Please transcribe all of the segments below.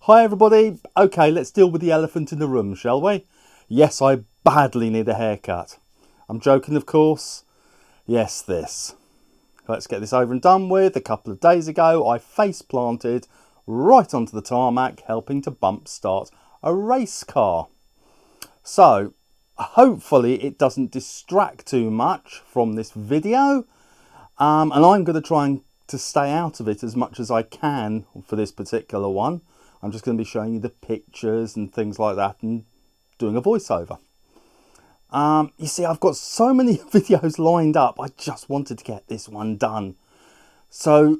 Hi everybody. Okay, let's deal with the elephant in the room, shall we? Yes, I badly need a haircut. I'm joking, of course. Yes, this. Let's get this over and done with. A couple of days ago, I face planted right onto the tarmac, helping to bump start a race car. So, hopefully it doesn't distract too much from this video. And I'm going to try to stay out of it as much as I can for this particular one. I'm just going to be showing you the pictures and things like that and doing a voiceover. You see, I've got so many videos lined up. I just wanted to get this one done. So,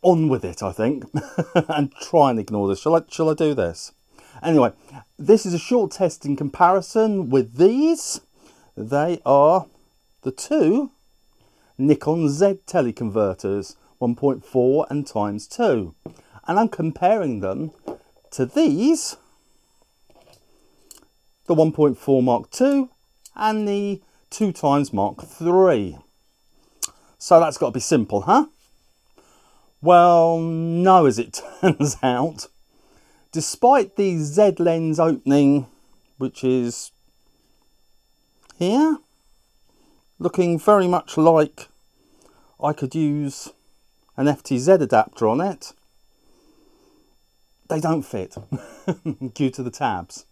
on with it, I think. And try and ignore this. Shall I do this? Anyway, this is a short test in comparison with these. They are the two Nikon Z teleconverters, 1.4 and ×2. And I'm comparing them to these, the 1.4 Mark II and the 2x Mark III. So that's got to be simple, huh? Well, no, as it turns out. Despite the Z lens opening, which is here, looking very much like I could use an FTZ adapter on it, they don't fit due to the tabs.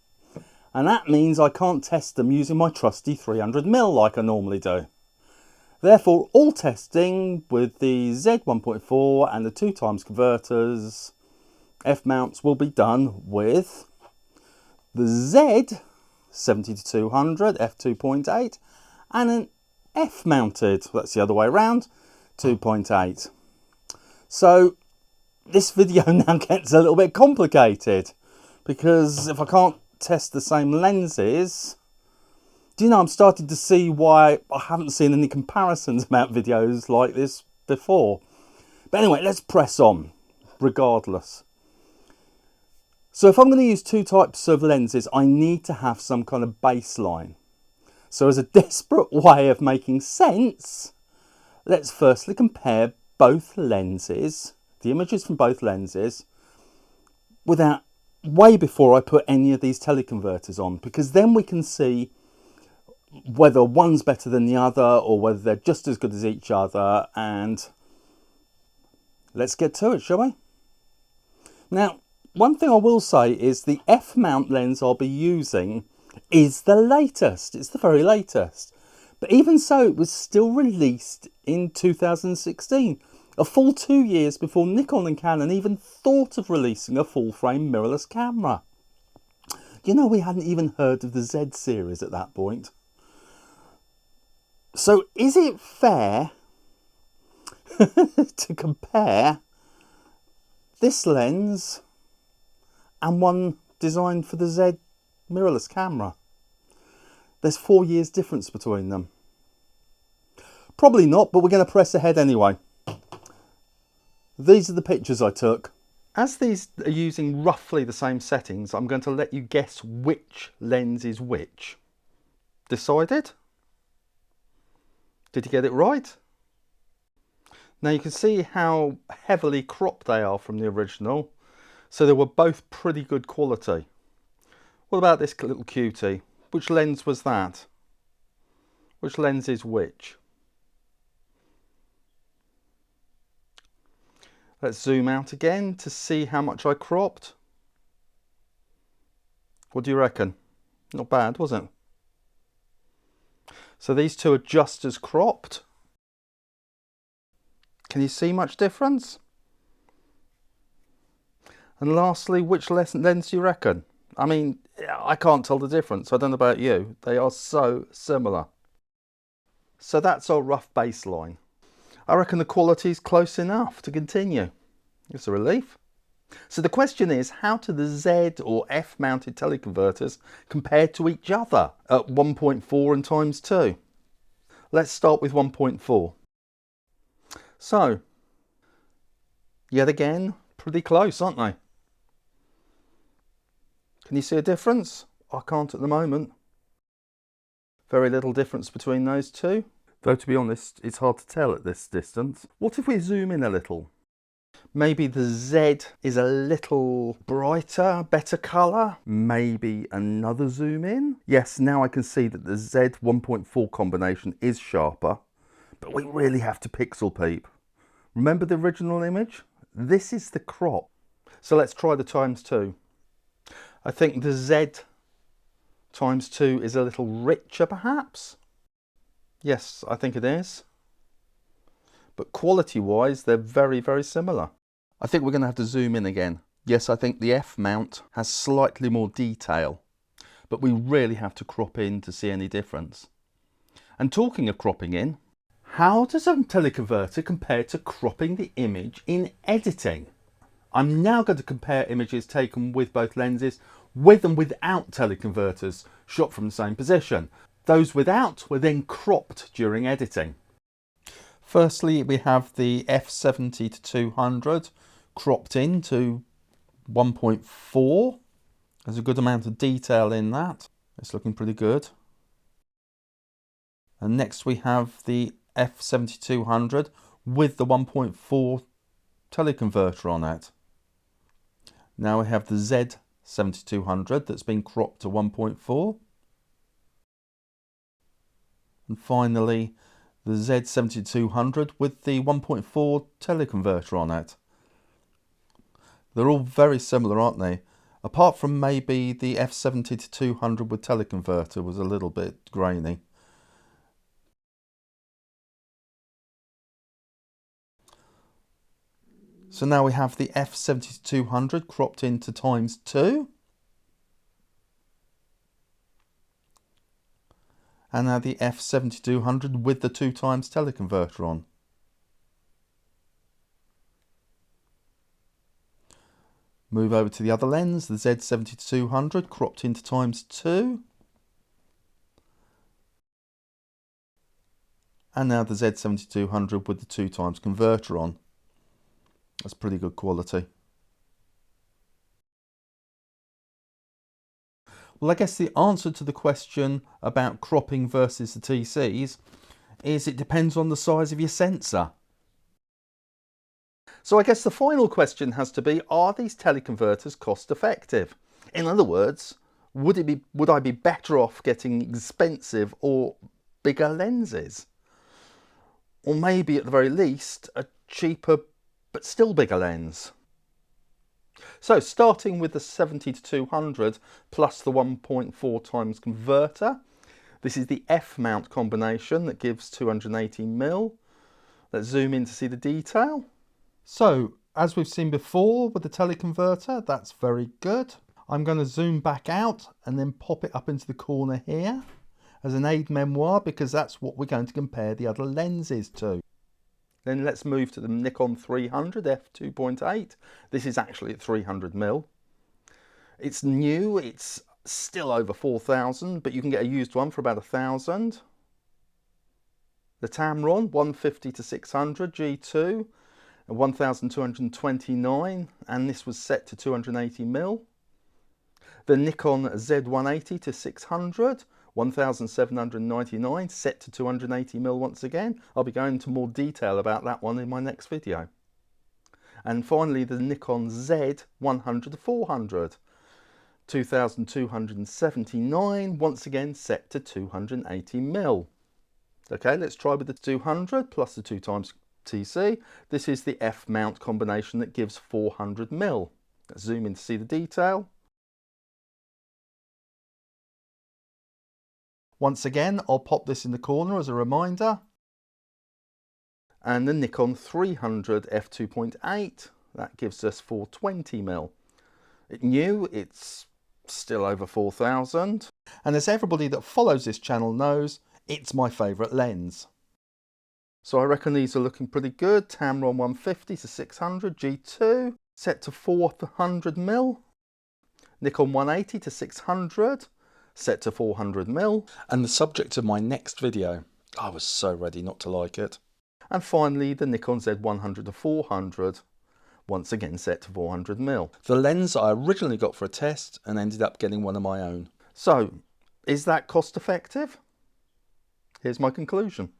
And that means I can't test them using my trusty 300mm like I normally do. Therefore, all testing with the Z 1.4 and the 2x converters F-mounts will be done with the Z 70-200 f2.8 and an F-mounted, that's the other way around, 2.8. So this video now gets a little bit complicated because if I can't test the same lenses, do you know, I'm starting to see why I haven't seen any comparisons about videos like this before. But anyway, let's press on regardless. So if I'm going to use two types of lenses, I need to have some kind of baseline. So as a desperate way of making sense, let's firstly compare both lenses, the images from both lenses, way before I put any of these teleconverters on, because then we can see whether one's better than the other or whether they're just as good as each other. And let's get to it, shall we? Now, one thing I will say is the F-mount lens I'll be using is the latest. It's the very latest. But even so, it was still released in 2016. A full 2 years before Nikon and Canon even thought of releasing a full-frame mirrorless camera. You know, we hadn't even heard of the Z series at that point. So is it fair to compare this lens and one designed for the Z mirrorless camera? There's 4 years difference between them. Probably not, but we're going to press ahead anyway. These are the pictures I took. As these are using roughly the same settings, I'm going to let you guess which lens is which. Decided? Did you get it right? Now you can see how heavily cropped they are from the original. So they were both pretty good quality. What about this little cutie? Which lens was that? Which lens is which? Let's zoom out again to see how much I cropped. What do you reckon? Not bad, was it? So these two are just as cropped. Can you see much difference? And lastly, which lens do you reckon? I mean, I can't tell the difference. I don't know about you. They are so similar. So that's our rough baseline. I reckon the quality is close enough to continue. It's a relief. So the question is, how do the Z or F mounted teleconverters compare to each other at 1.4 and ×2? Let's start with 1.4. So, yet again, pretty close, aren't they? Can you see a difference? I can't at the moment. Very little difference between those two. Though to be honest, it's hard to tell at this distance. What if we zoom in a little? Maybe the Z is a little brighter, better colour. Maybe another zoom in. Yes, now I can see that the Z 1.4 combination is sharper, but we really have to pixel peep. Remember the original image? This is the crop. So let's try the ×2. I think the Z ×2 is a little richer perhaps. Yes, I think it is. But quality-wise, they're very, very similar. I think we're going to have to zoom in again. Yes, I think the F mount has slightly more detail, but we really have to crop in to see any difference. And talking of cropping in, how does a teleconverter compare to cropping the image in editing? I'm now going to compare images taken with both lenses, with and without teleconverters, shot from the same position. Those without were then cropped during editing. Firstly, we have the f/70-200 cropped into 1.4. There's a good amount of detail in that. It's looking pretty good. And next we have the f/70-200 with the 1.4 teleconverter on it. Now we have the Z/70-200 that's been cropped to 1.4. And finally, the Z/70-200 with the 1.4 teleconverter on it. They're all very similar, aren't they? Apart from maybe the f/70-200 with teleconverter was a little bit grainy. So now we have the f/70-200 cropped into ×2. And now the f/70-200 with the 2 times teleconverter on. Move over to the other lens, the Z/70-200 cropped into ×2. And now the Z/70-200 with the 2 times converter on. That's pretty good quality. Well, I guess the answer to the question about cropping versus the TCs is it depends on the size of your sensor. So I guess the final question has to be, are these teleconverters cost effective? In other words, would I be better off getting expensive or bigger lenses? Or maybe at the very least, a cheaper but still bigger lens? So starting with the 70-200 plus the 1.4 times converter, this is the F mount combination that gives 280mm. Let's zoom in to see the detail. So as we've seen before with the teleconverter, that's very good. I'm going to zoom back out and then pop it up into the corner here as an aide-memoire, because that's what we're going to compare the other lenses to. Then let's move to the Nikon 300 f2.8. This is actually at 300mm. It's new, it's still over 4,000, but you can get a used one for about 1,000. The Tamron 150-600 G2, 1,229, and this was set to 280mm. The Nikon Z180-600, 1,799, set to 280mm once again. I'll be going into more detail about that one in my next video. And finally the Nikon Z100-400, 2,279, once again set to 280mm. Okay, let's try with the 200 plus the 2 times TC. This is the F mount combination that gives 400mm. Let's zoom in to see the detail. Once again, I'll pop this in the corner as a reminder. And the Nikon 300 f2.8, that gives us 420mm. It's new, it's still over 4,000. And as everybody that follows this channel knows, it's my favourite lens. So I reckon these are looking pretty good. Tamron 150-600 G2, set to 400mm. Nikon 180-600, set to 400mm. And the subject of my next video. I was so ready not to like it. And finally the Nikon Z100-400, once again set to 400mm. The lens I originally got for a test and ended up getting one of my own. So, is that cost effective? Here's my conclusion.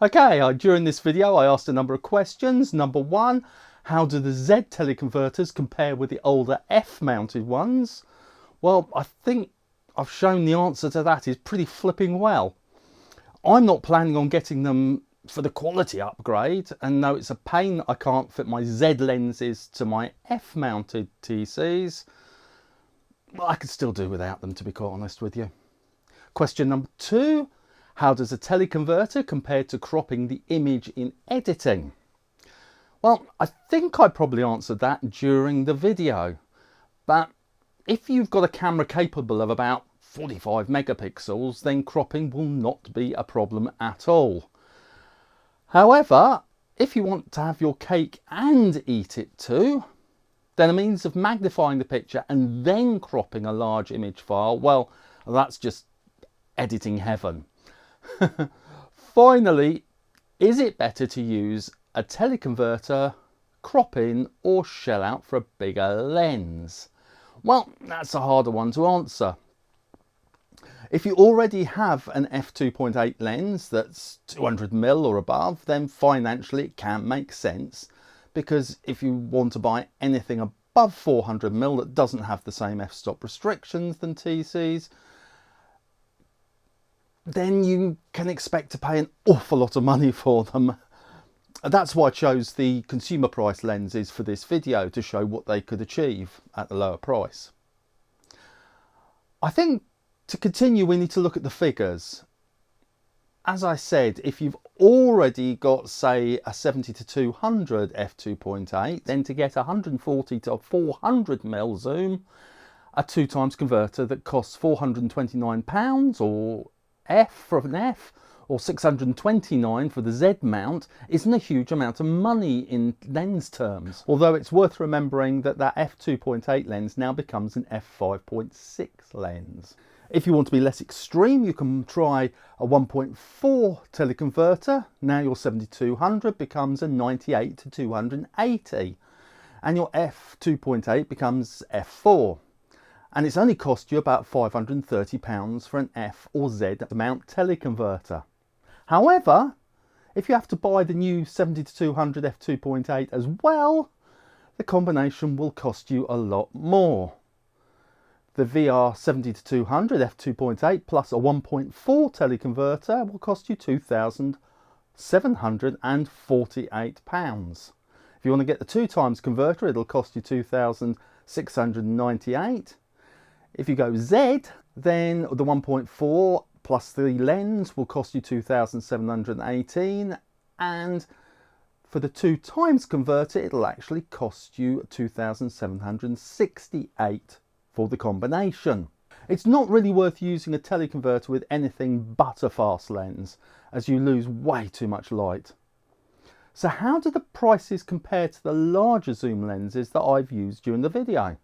Okay, during this video I asked a number of questions. Number one, How do the Z teleconverters compare with the older F mounted ones? Well, I think I've shown the answer to that is pretty flipping well. I'm not planning on getting them for the quality upgrade, and though it's a pain that I can't fit my Z lenses to my F mounted TCs, well, I could still do without them, to be quite honest with you. Question number 2, how does a teleconverter compare to cropping the image in editing? Well, I think I probably answered that during the video, but if you've got a camera capable of about 45 megapixels, then cropping will not be a problem at all. However, if you want to have your cake and eat it too, then a means of magnifying the picture and then cropping a large image file, well, that's just editing heaven. Finally, is it better to use a teleconverter, crop in, or shell out for a bigger lens? Well, that's a harder one to answer. If you already have an f2.8 lens that's 200mm or above, then financially it can make sense, because if you want to buy anything above 400mm that doesn't have the same f-stop restrictions than TCs, then you can expect to pay an awful lot of money for them. That's why I chose the consumer price lenses for this video, to show what they could achieve at the lower price. I think to continue we need to look at the figures. As I said, if you've already got, say, a 70-200 f2.8, then to get 140 to 400mm zoom, a 2x converter that costs £429 or F for an F, or £629 for the Z mount, isn't a huge amount of money in lens terms. Although it's worth remembering that that f2.8 lens now becomes an f5.6 lens. If you want to be less extreme, you can try a 1.4 teleconverter. Now your 70-200 becomes a 98-280, and your f2.8 becomes f4. And it's only cost you about £530 for an F or Z mount teleconverter. However, if you have to buy the new 70-200 f2.8 as well, the combination will cost you a lot more. The VR 70-200 f2.8 plus a 1.4 teleconverter will cost you £2,748. If you want to get the 2x converter, it'll cost you £2,698. If you go Z, then the 1.4 plus the lens will cost you £2,718, and for the 2x converter it'll actually cost you £2,768 for the combination. It's not really worth using a teleconverter with anything but a fast lens, as you lose way too much light. So how do the prices compare to the larger zoom lenses that I've used during the video?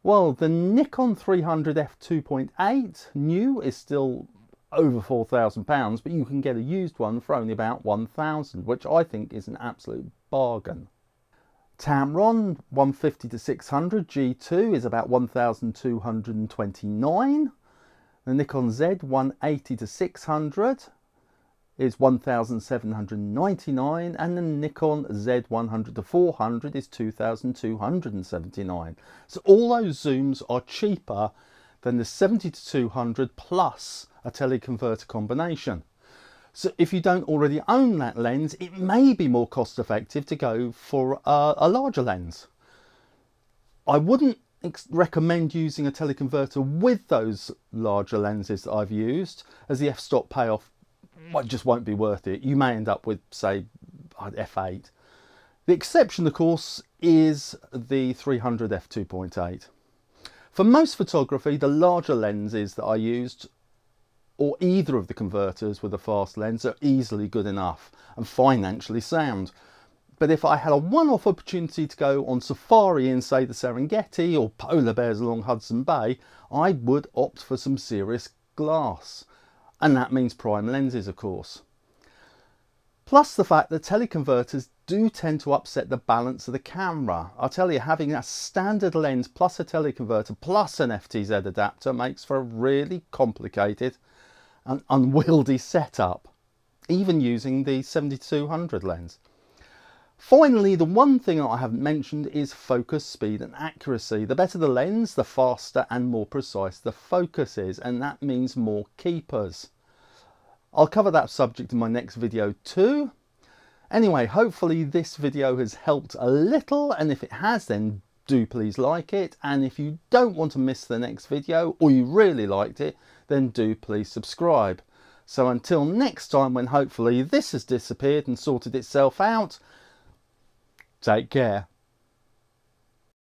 Well, the Nikon 300 f2.8 new is still over £4,000, but you can get a used one for only about £1,000, which I think is an absolute bargain. Tamron 150-600 G2 is about £1,229. The Nikon Z180-600 is £1,799, and the Nikon Z100-400 is £2,279. So all those zooms are cheaper than the 70-200 plus a teleconverter combination. So if you don't already own that lens, it may be more cost effective to go for a larger lens. I wouldn't recommend using a teleconverter with those larger lenses that I've used, as the f-stop payoff just won't be worth it. You may end up with, say, f8. The exception, of course, is the 300 f2.8. For most photography, the larger lenses that I used, or either of the converters with a fast lens, are easily good enough and financially sound. But if I had a one-off opportunity to go on safari in, say, the Serengeti or polar bears along Hudson Bay, I would opt for some serious glass. And that means prime lenses, of course. Plus the fact that teleconverters do tend to upset the balance of the camera. I'll tell you, having a standard lens plus a teleconverter plus an FTZ adapter makes for a really complicated and unwieldy setup, even using the 70-200 lens. Finally, the one thing I haven't mentioned is focus speed and accuracy. The better the lens, the faster and more precise the focus is, and that means more keepers. I'll cover that subject in my next video too. Anyway, hopefully this video has helped a little, and if it has, then do please like it. And if you don't want to miss the next video, or you really liked it, then do please subscribe. So until next time, when hopefully this has disappeared and sorted itself out, take care.